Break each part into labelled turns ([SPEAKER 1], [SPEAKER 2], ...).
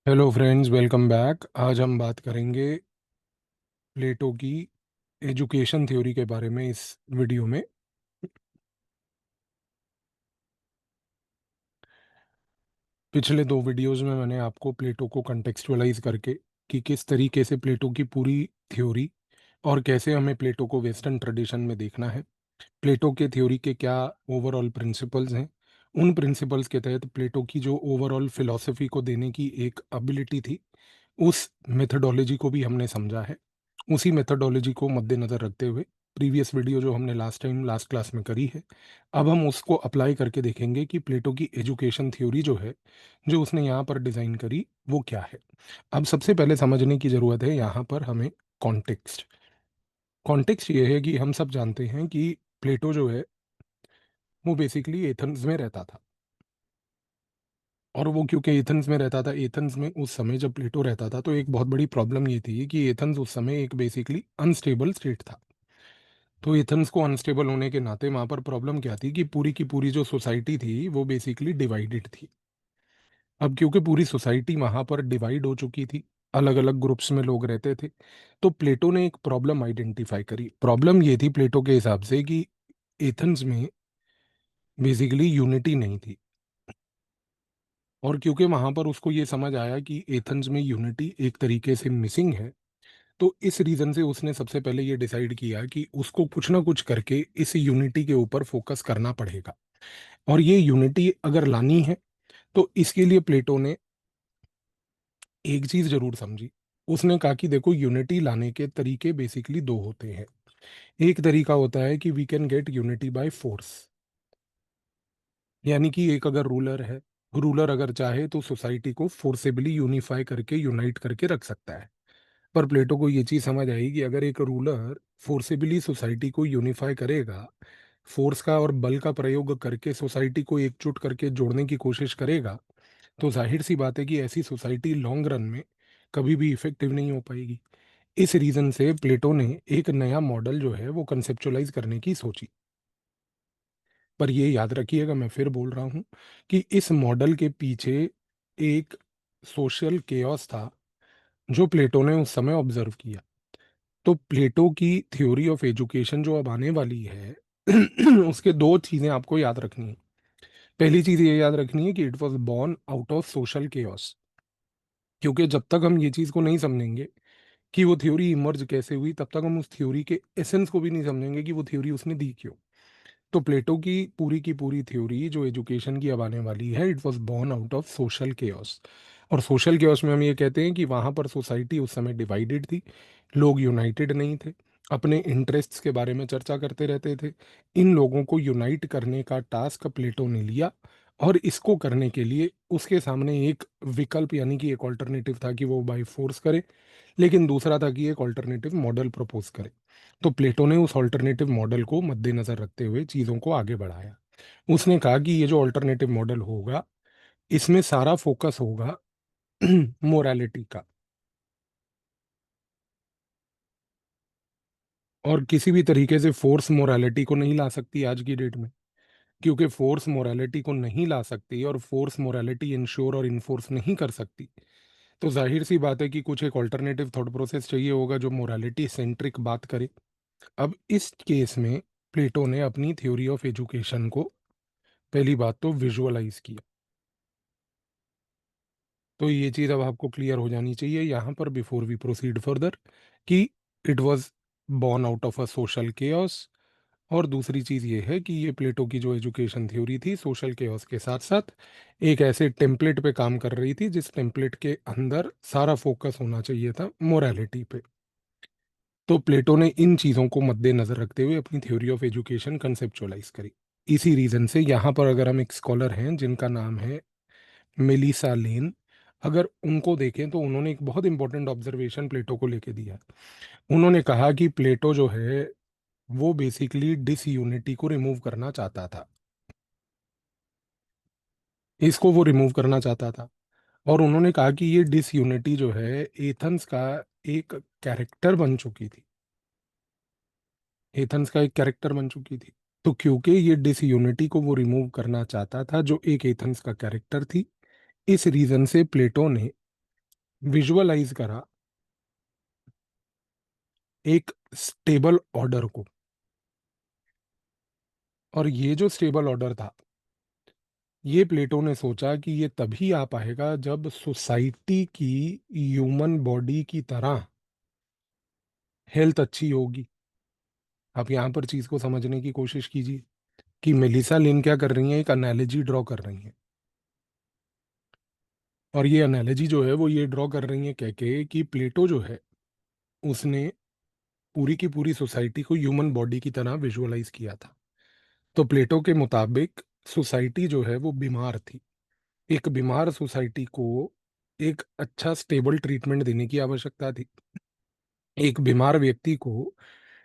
[SPEAKER 1] Hello friends, welcome back. आज हम बात करेंगे प्लेटो की एजुकेशन थ्योरी के बारे में इस वीडियो में। पिछले दो वीडियोस में मैंने आपको प्लेटो को कंटेक्सचुअलाइज करके कि किस तरीके से प्लेटो की पूरी थ्योरी और कैसे हमें प्लेटो को वेस्टर्न ट्रेडिशन में देखना है, प्लेटो के थ्योरी के क्या ओवरऑल प्रिंसिपल्स हैं, उन प्रिंसिपल्स के तहत प्लेटो की जो ओवरऑल फिलॉसफी को देने की एक एबिलिटी थी, उस मेथडोलॉजी को भी हमने समझा है। उसी मेथडोलॉजी को मद्देनज़र रखते हुए प्रीवियस वीडियो जो हमने लास्ट टाइम लास्ट क्लास में करी है, अब हम उसको अप्लाई करके देखेंगे कि प्लेटो की एजुकेशन थ्योरी जो है, जो उसने यहाँ पर डिज़ाइन करी, वो क्या है। अब सबसे पहले समझने की ज़रूरत है यहाँ पर हमें कॉन्टेक्स्ट। कॉन्टेक्स्ट ये है कि हम सब जानते हैं कि प्लेटो जो है वो बेसिकली एथेंस में रहता था। और वो क्योंकि एथेंस में रहता था, एथेंस में उस समय जब प्लेटो रहता था तो एक बहुत बड़ी प्रॉब्लम ये थी कि एथेंस उस समय एक बेसिकली अनस्टेबल स्टेट था। तो एथेंस को अनस्टेबल होने के नाते वहाँ पर प्रॉब्लम क्या थी कि पूरी की पूरी जो सोसाइटी थी वो बेसिकली डिवाइडेड थी। अब क्योंकि पूरी सोसाइटी वहाँ पर डिवाइड हो चुकी थी, अलग अलग ग्रुप्स में लोग रहते थे, तो प्लेटो ने एक प्रॉब्लम आइडेंटिफाई करी। प्रॉब्लम ये थी प्लेटो के हिसाब से कि एथेंस में बेसिकली यूनिटी नहीं थी। और क्योंकि वहाँ पर उसको ये समझ आया कि एथेंस में यूनिटी एक तरीके से मिसिंग है, तो इस रीज़न से उसने सबसे पहले ये डिसाइड किया कि उसको कुछ ना कुछ करके इस यूनिटी के ऊपर फोकस करना पड़ेगा। और ये यूनिटी अगर लानी है तो इसके लिए प्लेटो ने एक चीज़ जरूर समझी। उसने कहा कि देखो, यूनिटी लाने के तरीके बेसिकली दो होते हैं। एक तरीका होता है कि we can get unity by force, यानी कि एक अगर रूलर है, रूलर अगर चाहे तो सोसाइटी को फोर्सेबली यूनिफाई करके यूनाइट करके रख सकता है। पर प्लेटो को ये चीज़ समझ आई कि अगर एक रूलर फोर्सेबली सोसाइटी को यूनिफाई करेगा, फोर्स का और बल का प्रयोग करके सोसाइटी को एकजुट करके जोड़ने की कोशिश करेगा, तो जाहिर सी बात है कि ऐसी सोसाइटी लॉन्ग रन में कभी भी इफेक्टिव नहीं हो पाएगी। इस रीजन से प्लेटो ने एक नया मॉडल जो है वो कंसेप्चुलाइज करने की सोची। पर ये याद रखिएगा, मैं फिर बोल रहा हूँ कि इस मॉडल के पीछे एक सोशल केओस था जो प्लेटो ने उस समय ऑब्जर्व किया। तो प्लेटो की थ्योरी ऑफ एजुकेशन जो अब आने वाली है उसके दो चीजें आपको याद रखनी है। पहली चीज ये याद रखनी है कि it was born out of social chaos. क्योंकि जब तक हम ये चीज को नहीं समझेंगे कि वो थ्योरी इमर्ज कैसे हुई, तब तक हम उस थ्योरी के एसेंस को भी नहीं समझेंगे कि वो थ्योरी उसने दी क्यों। तो प्लेटो की पूरी थ्योरी जो एजुकेशन की अब आने वाली है, it was born out of social chaos. और सोशल केओस में हम ये कहते हैं कि वहाँ पर सोसाइटी उस समय डिवाइडेड थी, लोग यूनाइटेड नहीं थे, अपने इंटरेस्ट्स के बारे में चर्चा करते रहते थे। इन लोगों को यूनाइट करने का टास्क प्लेटो ने लिया, और इसको करने के लिए उसके सामने एक विकल्प यानी कि एक ऑल्टरनेटिव था कि वो बाय फोर्स करे, लेकिन दूसरा था कि एक ऑल्टरनेटिव मॉडल प्रपोज करे। तो प्लेटो ने उस ऑल्टरनेटिव मॉडल को मद्देनजर रखते हुए चीज़ों को आगे बढ़ाया। उसने कहा कि ये जो ऑल्टरनेटिव मॉडल होगा, इसमें सारा फोकस होगा मोरालिटी का। और किसी भी तरीके से फोर्स मोरालिटी को नहीं ला सकती आज की डेट में। क्योंकि फोर्स मोरालिटी को नहीं ला सकती और फोर्स मोरालिटी इंश्योर और इन्फोर्स नहीं कर सकती, तो जाहिर सी बात है कि कुछ एक ऑल्टरनेटिव थॉट प्रोसेस चाहिए होगा जो मोरालिटी सेंट्रिक बात करे। अब इस केस में प्लेटो ने अपनी थ्योरी ऑफ एजुकेशन को पहली बात तो विजुअलाइज किया। तो ये चीज़ अब आपको क्लियर हो जानी चाहिए यहाँ पर बिफोर वी प्रोसीड फर्दर कि it was born out of a social chaos. और दूसरी चीज़ ये है कि ये प्लेटो की जो एजुकेशन थ्योरी थी, सोशल केओस के साथ साथ एक ऐसे टेम्पलेट पे काम कर रही थी जिस टेम्पलेट के अंदर सारा फोकस होना चाहिए था मोरालिटी पे। तो प्लेटो ने इन चीज़ों को मद्देनजर रखते हुए अपनी थ्योरी ऑफ एजुकेशन कंसेप्चुअलाइज करी। इसी रीज़न से यहाँ पर अगर हम एक स्कॉलर हैं जिनका नाम है मेलिसा लेन, अगर उनको देखें तो उन्होंने एक बहुत इंपॉर्टेंट ऑब्जर्वेशन प्लेटो को लेके दिया। उन्होंने कहा कि प्लेटो जो है वो बेसिकली डिसयूनिटी को रिमूव करना चाहता था। इसको वो रिमूव करना चाहता था। और उन्होंने कहा कि ये डिसयूनिटी जो है एथेंस का एक कैरेक्टर बन चुकी थी। एथेंस का एक कैरेक्टर बन चुकी थी। तो क्योंकि ये डिसयूनिटी को वो रिमूव करना चाहता था जो एक एथेंस का कैरेक्टर थी, इस रीजन से प्लेटो ने विजुअलाइज करा एक स्टेबल ऑर्डर को। और ये जो स्टेबल ऑर्डर था, ये प्लेटो ने सोचा कि ये तभी आ पाएगा जब सोसाइटी की ह्यूमन बॉडी की तरह हेल्थ अच्छी होगी। आप यहाँ पर चीज को समझने की कोशिश कीजिए कि मेलिसा लिन क्या कर रही हैं, एक एनालॉजी ड्रॉ कर रही हैं। और ये एनालॉजी जो है वो ये ड्रॉ कर रही है कह के कि प्लेटो जो है उसने पूरी की पूरी सोसाइटी को ह्यूमन बॉडी की तरह विजुअलाइज किया था। तो प्लेटो के मुताबिक सोसाइटी जो है वो बीमार थी। एक बीमार सोसाइटी को एक अच्छा स्टेबल ट्रीटमेंट देने की आवश्यकता थी। एक बीमार व्यक्ति को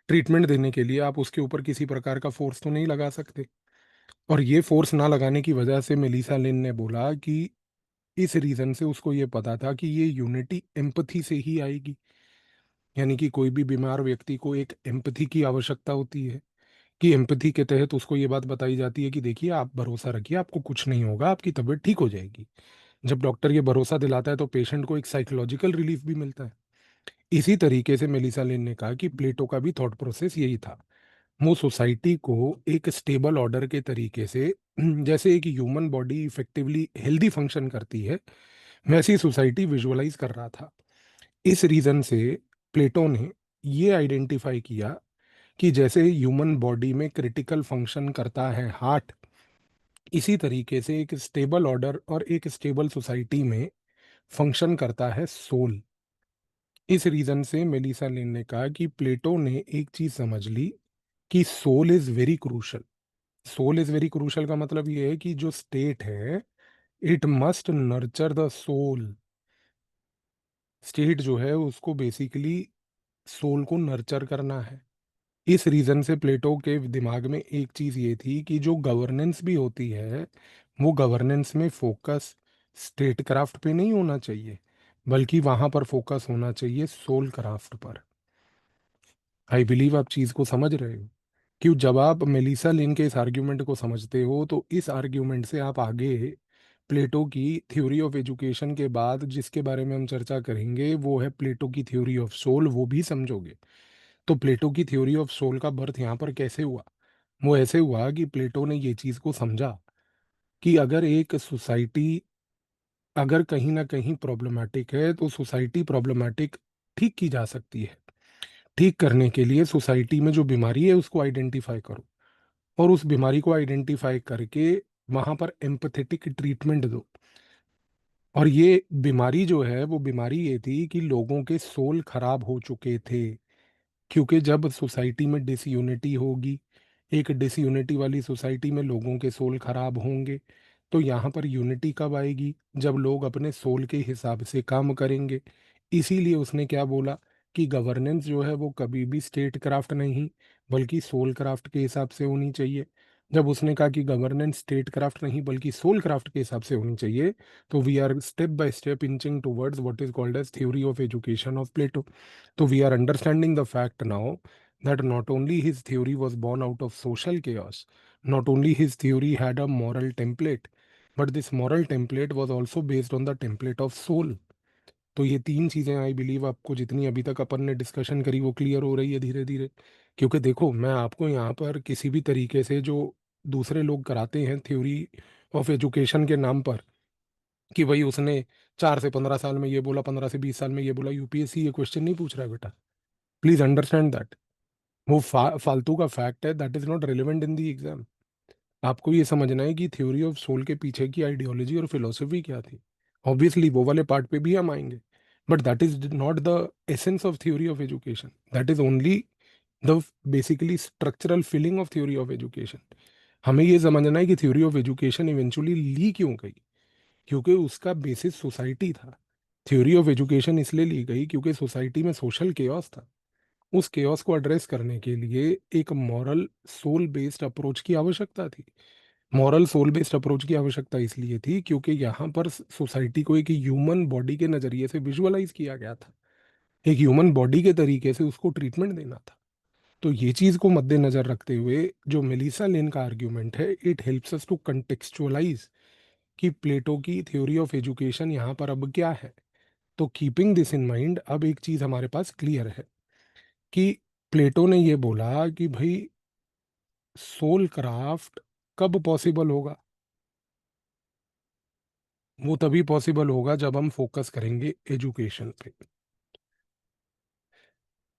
[SPEAKER 1] ट्रीटमेंट देने के लिए आप उसके ऊपर किसी प्रकार का फोर्स तो नहीं लगा सकते। और ये फोर्स ना लगाने की वजह से मेलिसा लिन ने बोला कि इस रीजन से उसको ये पता था कि ये यूनिटी एम्पथी से ही आएगी। यानी कि कोई भी बीमार व्यक्ति को एक एम्पथी की आवश्यकता होती है, कि एम्पथी के तहत उसको ये बात बताई जाती है कि देखिए आप भरोसा रखिए, आपको कुछ नहीं होगा, आपकी तबीयत ठीक हो जाएगी। जब डॉक्टर ये भरोसा दिलाता है तो पेशेंट को एक साइकोलॉजिकल रिलीफ भी मिलता है। इसी तरीके से मेलिसा लिन ने कहा कि प्लेटो का भी थॉट प्रोसेस यही था। वो सोसाइटी को एक स्टेबल ऑर्डर के तरीके से जैसे एक human body effectively healthy function करती है, वैसी सोसाइटी विजुअलाइज कर रहा था। इस रीजन से प्लेटो ने ये आइडेंटिफाई किया कि जैसे ह्यूमन बॉडी में क्रिटिकल फंक्शन करता है हार्ट, इसी तरीके से एक स्टेबल ऑर्डर और एक स्टेबल सोसाइटी में फंक्शन करता है सोल। इस रीजन से मेलिसा लिन ने कहा कि प्लेटो ने एक चीज समझ ली कि soul is very crucial. Soul is very crucial का मतलब ये है कि जो स्टेट है, it must nurture the soul. State जो है उसको बेसिकली सोल को नर्चर करना है। इस रीजन से प्लेटो के दिमाग में एक चीज ये थी कि जो गवर्नेंस भी होती है, वो गवर्नेंस में फोकस स्टेट क्राफ्ट पे नहीं होना चाहिए, बल्कि वहां पर फोकस होना चाहिए सोल क्राफ्ट पर। आई बिलीव आप चीज को समझ रहे हो। क्यों, जब आप मेलिसा लिन के इस आर्ग्यूमेंट को समझते हो तो इस आर्ग्यूमेंट से आप आगे प्लेटो की थ्योरी ऑफ एजुकेशन के बाद जिसके बारे में हम चर्चा करेंगे वो है प्लेटो की थ्योरी ऑफ सोल, वो भी समझोगे। तो प्लेटो की थ्योरी ऑफ सोल का बर्थ यहाँ पर कैसे हुआ? वो ऐसे हुआ कि प्लेटो ने ये चीज को समझा कि अगर एक सोसाइटी अगर कहीं ना कहीं प्रॉब्लमेटिक है तो सोसाइटी प्रॉब्लमेटिक ठीक की जा सकती है। ठीक करने के लिए सोसाइटी में जो बीमारी है उसको आइडेंटिफाई करो, और उस बीमारी को आइडेंटिफाई करके वहां पर एम्पथेटिक ट्रीटमेंट दो। और ये बीमारी जो है वो बीमारी ये थी कि लोगों के सोल खराब हो चुके थे। क्योंकि जब सोसाइटी में डिसयूनिटी होगी, एक डिसयूनिटी वाली सोसाइटी में लोगों के सोल खराब होंगे। तो यहाँ पर यूनिटी कब आएगी? जब लोग अपने सोल के हिसाब से काम करेंगे। इसीलिए उसने क्या बोला कि गवर्नेंस जो है वो कभी भी स्टेट क्राफ्ट नहीं, बल्कि सोल क्राफ्ट के हिसाब से होनी चाहिए। जब उसने कहा कि गवर्नेंस स्टेट क्राफ्ट नहीं बल्कि सोल क्राफ्ट के हिसाब से होनी चाहिए, तो we are step by step inching towards what is called as theory of education of Plato. So we are understanding the fact now that not only his theory was born out of social chaos, not only his theory had a moral template, but this moral template was also based on the template of soul. तो ये तीन चीजें I believe आपको जितनी अभी तक अपन ने discussion करी वो क्लियर हो रही है धीरे धीरे। क्योंकि देखो, मैं आपको यहाँ पर किसी भी तरीके से जो दूसरे लोग कराते हैं थ्योरी ऑफ एजुकेशन के नाम पर कि भाई उसने 4 से 15 साल में ये बोला, 15 से 20 साल में ये बोला, यूपीएससी ये क्वेश्चन नहीं पूछ रहा है बेटा। Please understand that. वो फालतू का फैक्ट है, that is not relevant in the exam. आपको ये समझना है कि थ्योरी ऑफ सोल के पीछे की आइडियोलॉजी और फिलोसफी क्या थी। ऑब्वियसली वो वाले पार्ट पे भी हम आएंगे, but that is not the essence of theory of education. That is only the basically structural feeling of theory of education. हमें ये समझना है कि थ्योरी ऑफ एजुकेशन इवेंचुअली ली क्यों गई, क्योंकि उसका बेसिस सोसाइटी था। थ्योरी ऑफ एजुकेशन इसलिए ली गई क्योंकि सोसाइटी में सोशल केओस था। उस केओस को एड्रेस करने के लिए एक मॉरल सोल बेस्ड अप्रोच की आवश्यकता थी। मॉरल सोल बेस्ड अप्रोच की आवश्यकता इसलिए थी क्योंकि यहाँ पर सोसाइटी को एक ह्यूमन बॉडी के नज़रिए से विजुअलाइज किया गया था। एक ह्यूमन बॉडी के तरीके से उसको ट्रीटमेंट देना था। तो ये चीज़ को मद्देनजर रखते हुए जो मेलिसा लेन का आर्ग्यूमेंट है, it helps us to contextualize कि प्लेटो की थ्योरी ऑफ एजुकेशन यहाँ पर अब क्या है। तो कीपिंग दिस इन माइंड, अब एक चीज हमारे पास क्लियर है कि प्लेटो ने ये बोला कि भाई सोल क्राफ्ट कब पॉसिबल होगा? वो तभी पॉसिबल होगा जब हम फोकस करेंगे एजुकेशन पे।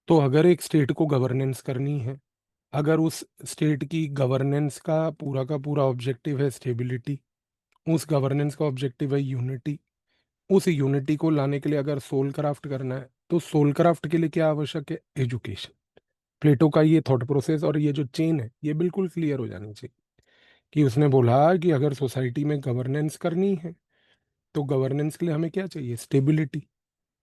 [SPEAKER 1] तो अगर एक स्टेट को गवर्नेंस करनी है, अगर उस स्टेट की गवर्नेंस का पूरा ऑब्जेक्टिव है स्टेबिलिटी, उस गवर्नेंस का ऑब्जेक्टिव है यूनिटी, उस यूनिटी को लाने के लिए अगर सोल क्राफ्ट करना है, तो सोल क्राफ्ट के लिए क्या आवश्यक है? एजुकेशन। प्लेटो का ये थॉट प्रोसेस और ये जो चेन है ये बिल्कुल क्लियर हो जानी चाहिए कि उसने बोला कि अगर सोसाइटी में गवर्नेंस करनी है तो गवर्नेंस के लिए हमें क्या चाहिए? स्टेबिलिटी।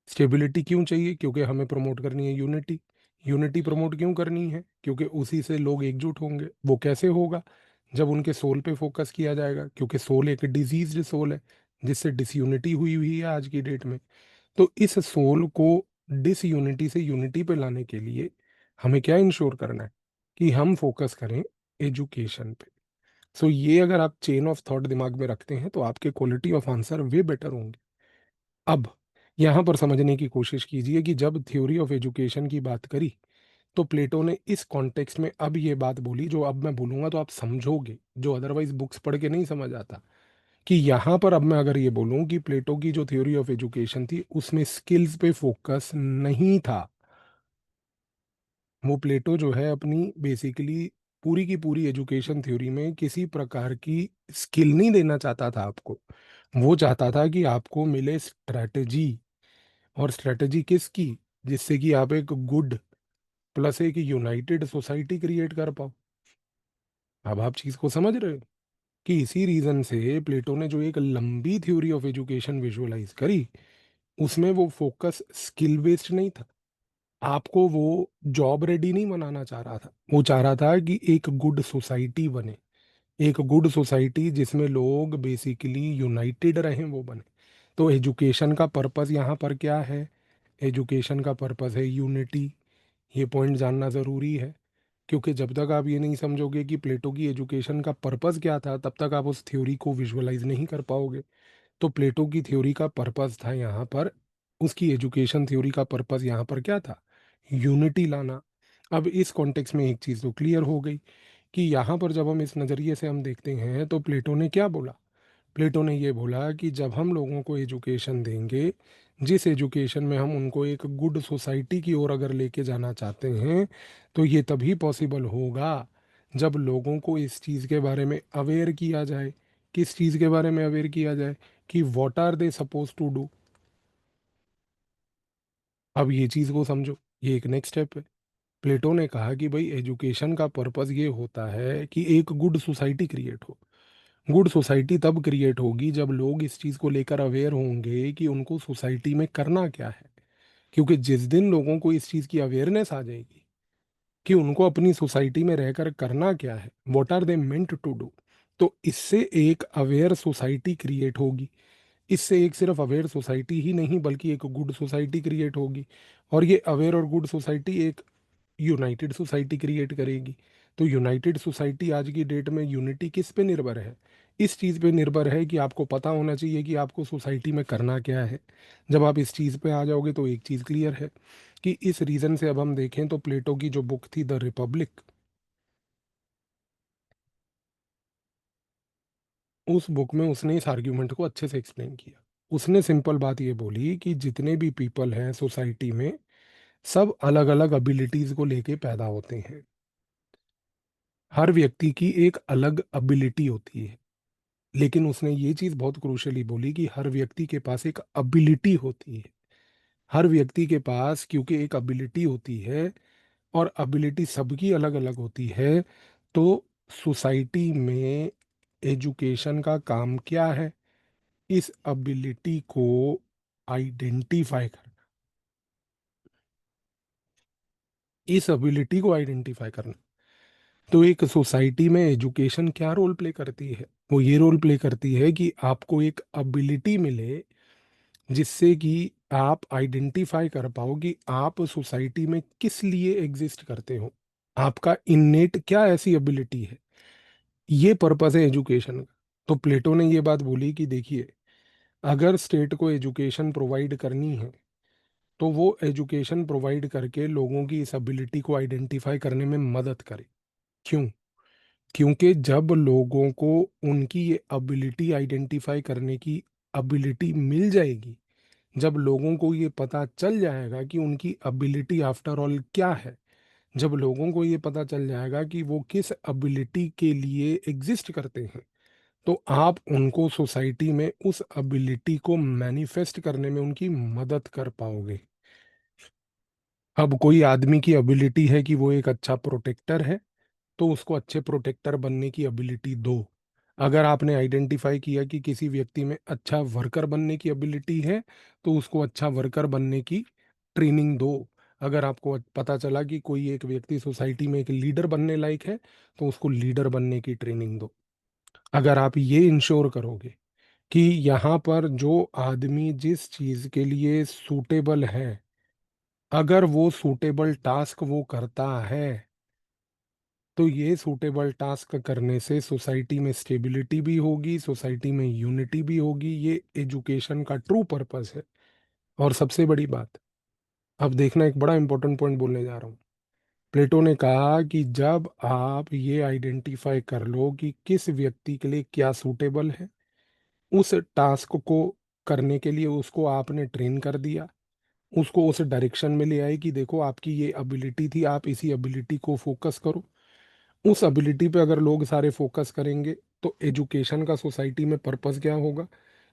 [SPEAKER 1] स्टेबिलिटी क्यों चाहिए? क्योंकि हमें प्रमोट करनी है यूनिटी। यूनिटी प्रमोट क्यों करनी है? क्योंकि उसी से लोग एकजुट होंगे। वो कैसे होगा? जब उनके सोल पे फोकस किया जाएगा, क्योंकि सोल एक डिजीज्ड सोल है जिससे डिसयूनिटी हुई हुई है आज की डेट में। तो इस सोल को डिसयूनिटी से यूनिटी पे लाने के लिए हमें क्या इंश्योर करना है? कि हम फोकस करें एजुकेशन पे। सो ये अगर आप चेन ऑफ थॉट दिमाग में रखते हैं तो आपके quality of answer way better होंगे। अब यहाँ पर समझने की कोशिश कीजिए कि जब थ्योरी ऑफ एजुकेशन की बात करी तो प्लेटो ने इस कॉन्टेक्स्ट में अब ये बात बोली जो अब मैं बोलूंगा तो आप समझोगे, जो अदरवाइज बुक्स पढ़ के नहीं समझ आता। कि यहाँ पर अब मैं अगर ये बोलूं कि प्लेटो की जो थ्योरी ऑफ एजुकेशन थी उसमें स्किल्स पे फोकस नहीं था। वो प्लेटो जो है अपनी बेसिकली पूरी की पूरी एजुकेशन थ्योरी में किसी प्रकार की स्किल नहीं देना चाहता था आपको। वो चाहता था कि आपको मिले स्ट्रेटजी। और स्ट्रेटजी किसकी? जिससे कि आप एक गुड प्लस एक यूनाइटेड सोसाइटी क्रिएट कर पाओ। अब आप चीज को समझ रहे हो कि इसी रीजन से प्लेटो ने जो एक लंबी थ्योरी ऑफ एजुकेशन विजुअलाइज करी उसमें वो फोकस स्किल बेस्ड नहीं था। आपको वो जॉब रेडी नहीं बनाना चाह रहा था। वो चाह रहा था कि एक गुड सोसाइटी बने, एक गुड सोसाइटी जिसमें लोग बेसिकली यूनाइटेड रहें, वो बने। तो एजुकेशन का पर्पस यहाँ पर क्या है? एजुकेशन का पर्पस है यूनिटी। ये पॉइंट जानना ज़रूरी है, क्योंकि जब तक आप ये नहीं समझोगे कि प्लेटो की एजुकेशन का पर्पस क्या था तब तक आप उस थ्योरी को विजुअलाइज नहीं कर पाओगे। तो प्लेटो की थ्योरी का पर्पस था यहाँ पर, उसकी एजुकेशन थ्योरी का पर्पस यहाँ पर क्या था? यूनिटी लाना। अब इस कॉन्टेक्स्ट में एक चीज़ तो क्लियर हो गई कि यहाँ पर जब हम इस नज़रिए से हम देखते हैं तो प्लेटो ने क्या बोला? प्लेटो ने ये बोला कि जब हम लोगों को एजुकेशन देंगे, जिस एजुकेशन में हम उनको एक गुड सोसाइटी की ओर अगर लेके जाना चाहते हैं, तो ये तभी पॉसिबल होगा जब लोगों को इस चीज़ के बारे में अवेयर किया जाए। किस चीज़ के बारे में अवेयर किया जाए? कि what are they suppose to do. अब ये चीज़ को समझो, ये एक नेक्स्ट स्टेप है। प्लेटो ने कहा कि भाई एजुकेशन का पर्पस ये होता है कि एक गुड सोसाइटी क्रिएट हो। गुड सोसाइटी तब क्रिएट होगी जब लोग इस चीज़ को लेकर अवेयर होंगे कि उनको सोसाइटी में करना क्या है। क्योंकि जिस दिन लोगों को इस चीज़ की अवेयरनेस आ जाएगी कि उनको अपनी सोसाइटी में रहकर करना क्या है, what are they meant to do, तो इससे एक अवेयर सोसाइटी क्रिएट होगी। इससे एक सिर्फ अवेयर सोसाइटी ही नहीं बल्कि एक गुड सोसाइटी क्रिएट होगी। और ये अवेयर और गुड सोसाइटी एक यूनाइटेड सोसाइटी क्रिएट करेगी। तो यूनाइटेड सोसाइटी आज की डेट में यूनिटी किस पे निर्भर है? इस चीज़ पे निर्भर है कि आपको पता होना चाहिए कि आपको सोसाइटी में करना क्या है। जब आप इस चीज़ पे आ जाओगे तो एक चीज़ क्लियर है कि इस रीज़न से अब हम देखें तो प्लेटो की जो बुक थी द रिपब्लिक, उस बुक में उसने इस आर्ग्यूमेंट को अच्छे से एक्सप्लेन किया। उसने सिंपल बात ये बोली कि जितने भी पीपल हैं सोसाइटी में, सब अलग अलग एबिलिटीज को लेके पैदा होते हैं। हर व्यक्ति की एक अलग एबिलिटी होती है। लेकिन उसने ये चीज बहुत क्रूशली बोली कि हर व्यक्ति के पास एक एबिलिटी होती है। हर व्यक्ति के पास क्योंकि एक एबिलिटी होती है और एबिलिटी सबकी अलग अलग होती है, तो सोसाइटी में एजुकेशन का काम क्या है? इस एबिलिटी को आइडेंटिफाई करना। इस एबिलिटी को आइडेंटिफाई करना। तो एक सोसाइटी में एजुकेशन क्या रोल प्ले करती है? वो ये रोल प्ले करती है कि आपको एक एबिलिटी मिले जिससे कि आप आइडेंटिफाई कर पाओ कि आप सोसाइटी में किस लिए एग्जिस्ट करते हो। आपका इन्नेट क्या ऐसी एबिलिटी है? ये पर्पस है एजुकेशन का। तो प्लेटो ने ये बात बोली कि देखिए, अगर स्टेट को एजुकेशन प्रोवाइड करनी है तो वो एजुकेशन प्रोवाइड करके लोगों की इस एबिलिटी को आइडेंटिफाई करने में मदद करे। क्यों? क्योंकि जब लोगों को उनकी ये एबिलिटी आइडेंटिफाई करने की एबिलिटी मिल जाएगी, जब लोगों को ये पता चल जाएगा कि उनकी एबिलिटी आफ्टर ऑल क्या है, जब लोगों को ये पता चल जाएगा कि वो किस एबिलिटी के लिए एग्जिस्ट करते हैं, तो आप उनको सोसाइटी में उस एबिलिटी को मैनिफेस्ट करने में उनकी मदद कर पाओगे। अब कोई आदमी की एबिलिटी है कि वो एक अच्छा प्रोटेक्टर है, तो उसको अच्छे प्रोटेक्टर बनने की एबिलिटी दो। अगर आपने आइडेंटिफाई किया कि किसी व्यक्ति में अच्छा वर्कर बनने की एबिलिटी है, तो उसको अच्छा वर्कर बनने की ट्रेनिंग दो। अगर आपको पता चला कि कोई एक व्यक्ति सोसाइटी में एक लीडर बनने लायक है, तो उसको लीडर बनने की ट्रेनिंग दो। अगर आप ये इंश्योर करोगे कि यहाँ पर जो आदमी जिस चीज के लिए सूटेबल है, अगर वो सूटेबल टास्क वो करता है, तो ये सूटेबल टास्क करने से सोसाइटी में स्टेबिलिटी भी होगी, सोसाइटी में यूनिटी भी होगी। ये एजुकेशन का ट्रू पर्पस है। और सबसे बड़ी बात, अब देखना, एक बड़ा इंपॉर्टेंट पॉइंट बोलने जा रहा हूँ। प्लेटो ने कहा कि जब आप ये आइडेंटिफाई कर लो कि किस व्यक्ति के लिए क्या सूटेबल है, उस टास्क को करने के लिए उसको आपने ट्रेन कर दिया, उसको उस डायरेक्शन में ले आए कि देखो आपकी ये एबिलिटी थी, आप इसी एबिलिटी को फोकस करो। उस एबिलिटी पे अगर लोग सारे फोकस करेंगे, तो एजुकेशन का सोसाइटी में पर्पस क्या होगा?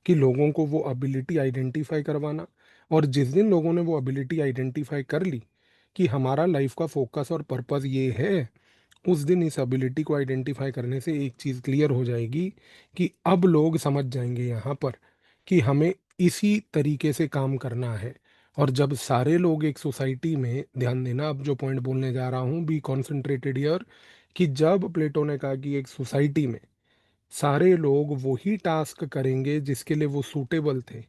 [SPEAKER 1] कि लोगों को वो एबिलिटी आइडेंटिफाई करवाना। और जिस दिन लोगों ने वो एबिलिटी आइडेंटिफाई कर ली कि हमारा लाइफ का फोकस और पर्पस ये है, उस दिन इस एबिलिटी को आइडेंटिफाई करने से एक चीज़ क्लियर हो जाएगी कि अब लोग समझ जाएंगे यहाँ पर कि हमें इसी तरीके से काम करना है। और जब सारे लोग एक सोसाइटी में, ध्यान देना अब जो पॉइंट बोलने जा रहा हूँ, बी कॉन्सेंट्रेटेड हियर, कि जब प्लेटो ने कहा कि एक सोसाइटी में सारे लोग वही टास्क करेंगे जिसके लिए वो सूटेबल थे,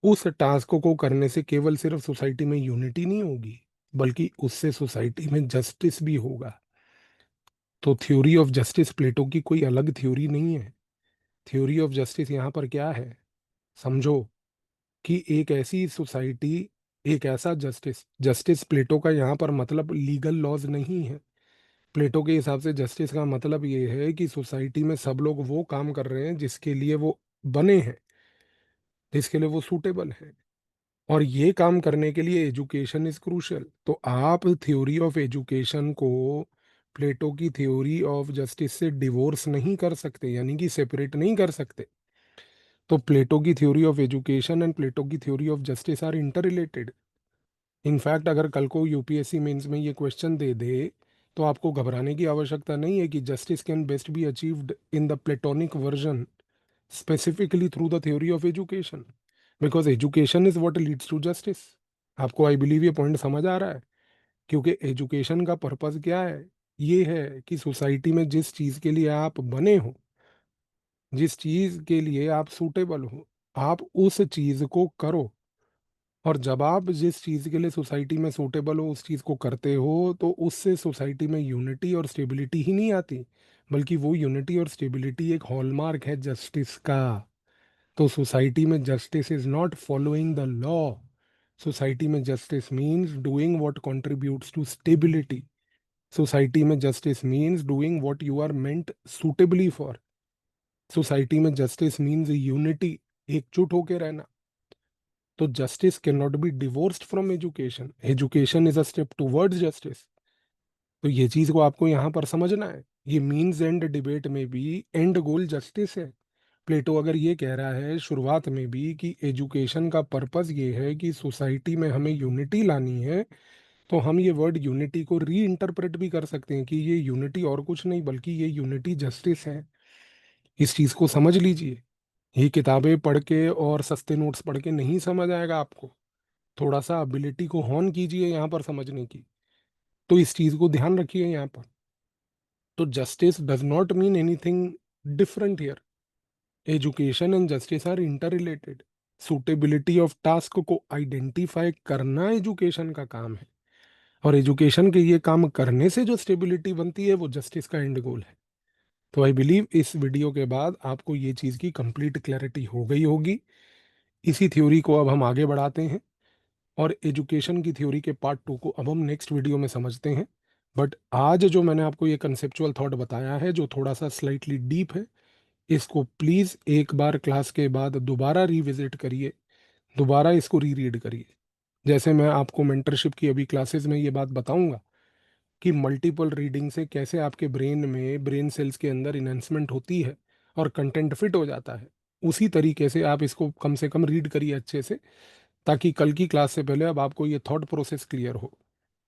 [SPEAKER 1] उस टास्क को करने से केवल सिर्फ सोसाइटी में यूनिटी नहीं होगी, बल्कि उससे सोसाइटी में जस्टिस भी होगा। तो थ्योरी ऑफ जस्टिस प्लेटो की कोई अलग थ्योरी नहीं है। थ्योरी ऑफ जस्टिस यहाँ पर क्या है? समझो कि एक ऐसी सोसाइटी, एक ऐसा जस्टिस, जस्टिस प्लेटो का यहाँ पर मतलब लीगल लॉज नहीं है। प्लेटो के हिसाब से जस्टिस का मतलब ये है कि सोसाइटी में सब लोग वो काम कर रहे हैं जिसके लिए वो बने हैं, जिसके लिए वो सूटेबल है। और ये काम करने के लिए एजुकेशन इज क्रूशियल। तो आप थ्योरी ऑफ एजुकेशन को प्लेटो की थ्योरी ऑफ जस्टिस से डिवोर्स नहीं कर सकते, यानी कि सेपरेट नहीं कर सकते। तो प्लेटो की theory of education and Plato की theory of justice are inter related. In fact अगर कल को यूपीएससी मेंस में ये क्वेश्चन दे दे, तो आपको घबराने की आवश्यकता नहीं है कि justice can best be achieved in the Platonic version, specifically through the theory of education, because education is what leads to justice. आपको आई बिलीव ये पॉइंट समझ आ रहा है? क्योंकि एजुकेशन का पर्पस क्या है? ये है कि सोसाइटी में जिस चीज के लिए आप बने हो, जिस चीज के लिए आप सूटेबल हो, आप उस चीज को करो। और जब आप जिस चीज के लिए सोसाइटी में सूटेबल हो उस चीज को करते हो, तो उससे सोसाइटी में यूनिटी और स्टेबिलिटी ही नहीं आती, बल्कि वो यूनिटी और स्टेबिलिटी एक हॉलमार्क है जस्टिस का। तो सोसाइटी में justice is not following the law. Society में justice means doing what contributes to stability. Society में justice means doing what you are meant suitably for. Society में जस्टिस मीन्स यूनिटी, एकजुट होके रहना। तो justice can not be divorced from education, education is a step towards justice. तो ये चीज को आपको यहाँ पर समझना है। ये मीन्स एंड डिबेट में भी एंड गोल जस्टिस है। प्लेटो अगर ये कह रहा है शुरुआत में भी कि एजुकेशन का पर्पस ये है कि सोसाइटी में हमें यूनिटी लानी है, तो हम ये वर्ड यूनिटी को री इंटरप्रेट भी कर सकते हैं कि ये यूनिटी और कुछ नहीं बल्कि ये यूनिटी जस्टिस है। इस चीज को समझ लीजिए। ये किताबें पढ़ के और सस्ते नोट्स पढ़ के नहीं समझ आएगा आपको। थोड़ा सा एबिलिटी को हॉर्न कीजिए यहाँ पर समझने की। तो इस चीज को ध्यान रखिए यहाँ पर। तो justice does not mean anything different here. Education and justice are inter related. Suitability of task को आइडेंटिफाई करना एजुकेशन का काम है, और एजुकेशन के ये काम करने से जो स्टेबिलिटी बनती है वो जस्टिस का एंड गोल है। तो आई बिलीव इस वीडियो के बाद आपको ये चीज़ की कंप्लीट क्लैरिटी हो गई होगी। इसी थ्योरी को अब हम आगे बढ़ाते हैं और एजुकेशन की थ्योरी के पार्ट 2 को अब हम नेक्स्ट वीडियो में समझते हैं। बट आज जो मैंने आपको ये कंसेप्चुअल थॉट बताया है जो थोड़ा सा स्लाइटली डीप है, इसको प्लीज़ एक बार क्लास के बाद दोबारा रिविजिट करिए, दोबारा इसको रीरीड करिए। जैसे मैं आपको मेंटरशिप की अभी क्लासेस में ये बात बताऊंगा कि मल्टीपल रीडिंग से कैसे आपके ब्रेन में ब्रेन सेल्स के अंदर इन्हेंसमेंट होती है और कंटेंट फिट हो जाता है, उसी तरीके से आप इसको कम से कम रीड करिए अच्छे से, ताकि कल की क्लास से पहले अब आपको ये थॉट प्रोसेस क्लियर हो।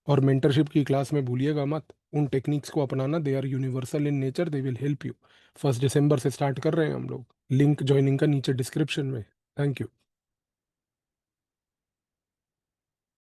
[SPEAKER 1] और मेंटरशिप की क्लास में भूलिएगा मत उन टेक्निक्स को अपनाना, they are universal in nature, they will help you. 1 दिसंबर से स्टार्ट कर रहे हैं हम लोग, लिंक ज्वाइनिंग का नीचे डिस्क्रिप्शन में। Thank you.